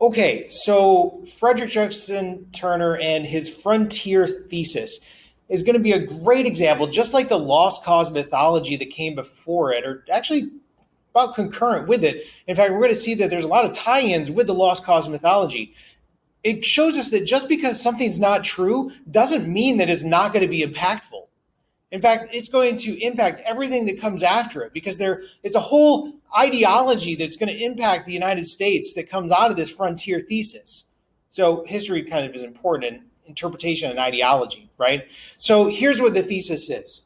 Okay, so Frederick Jackson Turner and his frontier thesis is going to be a great example, just like the lost cause mythology that came before it, or actually about concurrent with it. In fact, we're going to see that there's a lot of tie-ins with the lost cause mythology. It shows us that just because something's not true doesn't mean that it's not going to be impactful. In fact, it's going to impact everything that comes after it because there is a whole ideology that's going to impact the United States that comes out of this frontier thesis. So history kind of is important in interpretation and ideology, right? So here's what the thesis is.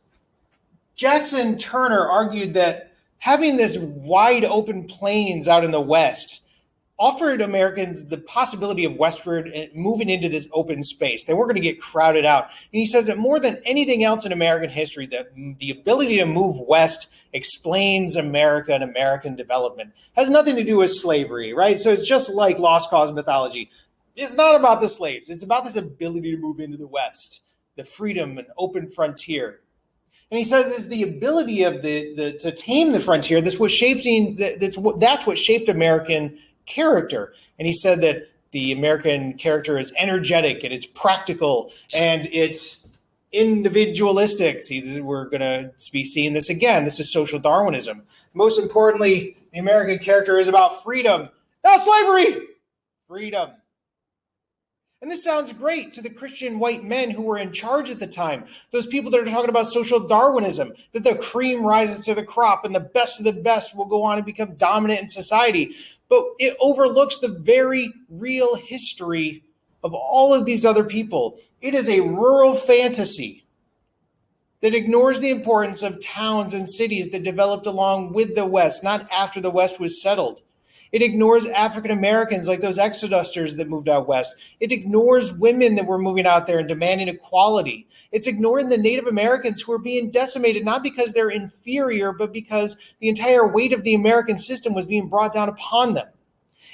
Jackson Turner argued that having this wide open plains out in the West offered Americans the possibility of westward and moving into this open space. They weren't going to get crowded out. And he says that more than anything else in American history, that the ability to move west explains America and American development. Has nothing to do with slavery, right? So it's just like lost cause mythology. It's not about the slaves. It's about this ability to move into the West, the freedom and open frontier. And he says it's the ability of the to tame the frontier. That's what shaped American character. And he said that the American character is energetic and it's practical and it's individualistic. See, we're going to be seeing this again. This is social Darwinism. Most importantly, the American character is about freedom, not slavery. Freedom. And this sounds great to the Christian white men who were in charge at the time. Those people that are talking about social Darwinism, that the cream rises to the crop and the best of the best will go on and become dominant in society. But it overlooks the very real history of all of these other people. It is a rural fantasy that ignores the importance of towns and cities that developed along with the West, not after the West was settled. It ignores African Americans like those exodusters that moved out west. It ignores women that were moving out there and demanding equality. It's ignoring the Native Americans who are being decimated, not because they're inferior, but because the entire weight of the American system was being brought down upon them.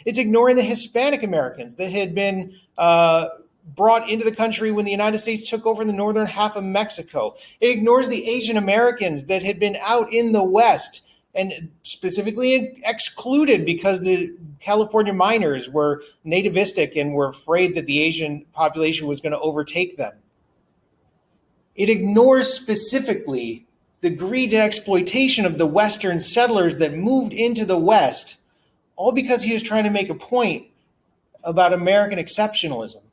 It's ignoring the Hispanic Americans that had been brought into the country when the United States took over the northern half of Mexico. It ignores the Asian Americans that had been out in the West and specifically excluded because the California miners were nativistic and were afraid that the Asian population was going to overtake them. It ignores specifically the greed and exploitation of the Western settlers that moved into the West, all because he was trying to make a point about American exceptionalism.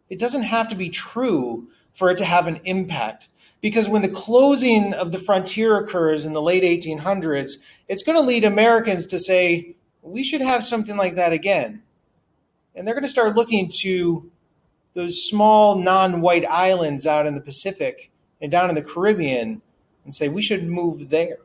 It doesn't have to be true for it to have an impact. Because when the closing of the frontier occurs in the late 1800s, it's going to lead Americans to say, we should have something like that again. And they're going to start looking to those small non-white islands out in the Pacific and down in the Caribbean and say, we should move there.